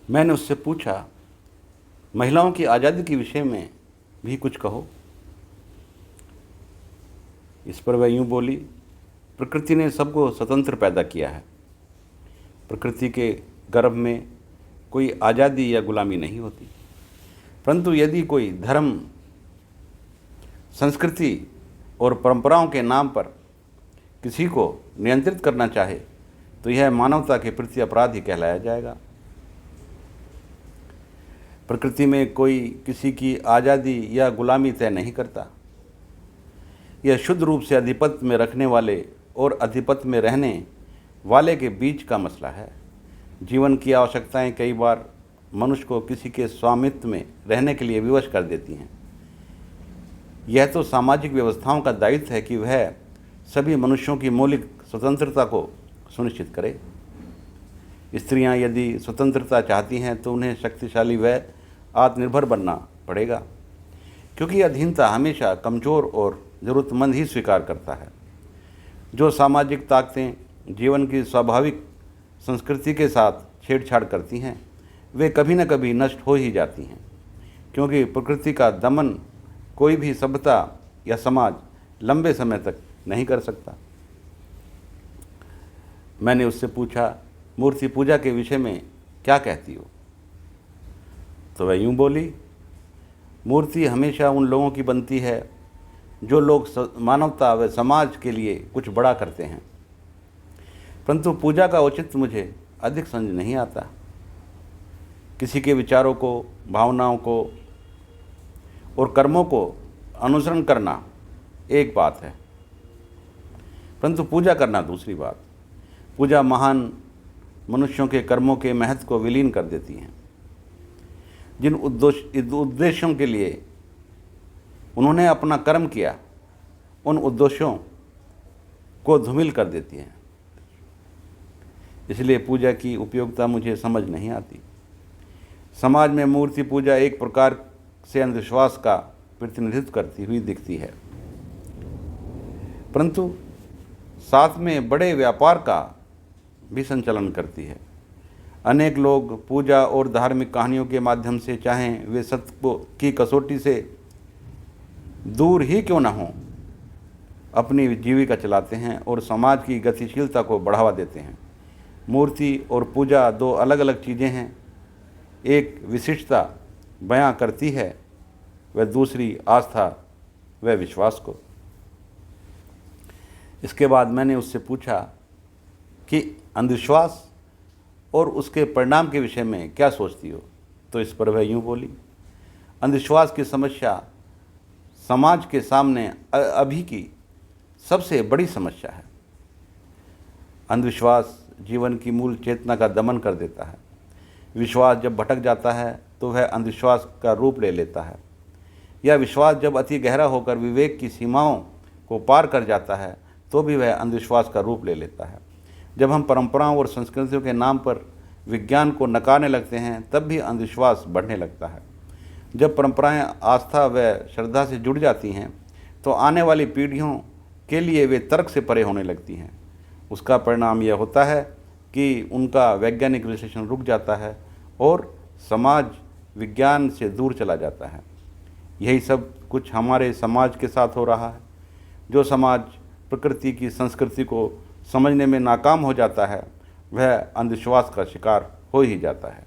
मैंने उससे पूछा, महिलाओं की आज़ादी के विषय में भी कुछ कहो। इस पर वह यूँ बोली, प्रकृति ने सबको स्वतंत्र पैदा किया है। प्रकृति के गर्भ में कोई आज़ादी या गुलामी नहीं होती, परंतु यदि कोई धर्म, संस्कृति और परंपराओं के नाम पर किसी को नियंत्रित करना चाहे तो यह मानवता के प्रति अपराध ही कहलाया जाएगा। प्रकृति में कोई किसी की आज़ादी या गुलामी तय नहीं करता। यह शुद्ध रूप से आधिपत्य में रखने वाले और आधिपत्य में रहने वाले के बीच का मसला है। जीवन की आवश्यकताएं कई बार मनुष्य को किसी के स्वामित्व में रहने के लिए विवश कर देती हैं। यह तो सामाजिक व्यवस्थाओं का दायित्व है कि वह सभी मनुष्यों की मौलिक स्वतंत्रता को सुनिश्चित करे। स्त्रियां यदि स्वतंत्रता चाहती हैं तो उन्हें शक्तिशाली व आत्मनिर्भर बनना पड़ेगा, क्योंकि अधीनता हमेशा कमज़ोर और ज़रूरतमंद ही स्वीकार करता है। जो सामाजिक ताकतें जीवन की स्वाभाविक संस्कृति के साथ छेड़छाड़ करती हैं वे कभी न कभी नष्ट हो ही जाती हैं, क्योंकि प्रकृति का दमन कोई भी सभ्यता या समाज लंबे समय तक नहीं कर सकता। मैंने उससे पूछा, मूर्ति पूजा के विषय में क्या कहती हो? तो वह यूँ बोली, मूर्ति हमेशा उन लोगों की बनती है जो लोग मानवता व समाज के लिए कुछ बड़ा करते हैं, परंतु पूजा का औचित्य मुझे अधिक समझ नहीं आता। किसी के विचारों को, भावनाओं को और कर्मों को अनुसरण करना एक बात है, परंतु पूजा करना दूसरी बात। पूजा महान मनुष्यों के कर्मों के महत्व को विलीन कर देती है। जिन उद्देश्यों के लिए उन्होंने अपना कर्म किया, उन उद्देश्यों को धूमिल कर देती है। इसलिए पूजा की उपयोगिता मुझे समझ नहीं आती। समाज में मूर्ति पूजा एक प्रकार से अंधविश्वास का प्रतिनिधित्व करती हुई दिखती है, परंतु साथ में बड़े व्यापार का भी संचालन करती है। अनेक लोग पूजा और धार्मिक कहानियों के माध्यम से, चाहें वे सत्य की कसौटी से दूर ही क्यों न हों, अपनी जीविका चलाते हैं और समाज की गतिशीलता को बढ़ावा देते हैं। मूर्ति और पूजा दो अलग अलग चीज़ें हैं। एक विशिष्टता बयां करती है, वह दूसरी आस्था व विश्वास को। इसके बाद मैंने उससे पूछा कि अंधविश्वास और उसके परिणाम के विषय में क्या सोचती हो? तो इस पर वह यूँ बोली, अंधविश्वास की समस्या समाज के सामने अभी की सबसे बड़ी समस्या है। अंधविश्वास जीवन की मूल चेतना का दमन कर देता है। विश्वास जब भटक जाता है तो वह अंधविश्वास का रूप ले लेता है। यह विश्वास जब अति गहरा होकर विवेक की सीमाओं को पार कर जाता है तो भी वह अंधविश्वास का रूप ले लेता है। जब हम परंपराओं और संस्कृतियों के नाम पर विज्ञान को नकारने लगते हैं तब भी अंधविश्वास बढ़ने लगता है। जब परंपराएं आस्था व श्रद्धा से जुड़ जाती हैं तो आने वाली पीढ़ियों के लिए वे तर्क से परे होने लगती हैं। उसका परिणाम यह होता है कि उनका वैज्ञानिक विश्लेषण रुक जाता है और समाज विज्ञान से दूर चला जाता है। यही सब कुछ हमारे समाज के साथ हो रहा है। जो समाज प्रकृति की संस्कृति को समझने में नाकाम हो जाता है वह अंधविश्वास का शिकार हो ही जाता है।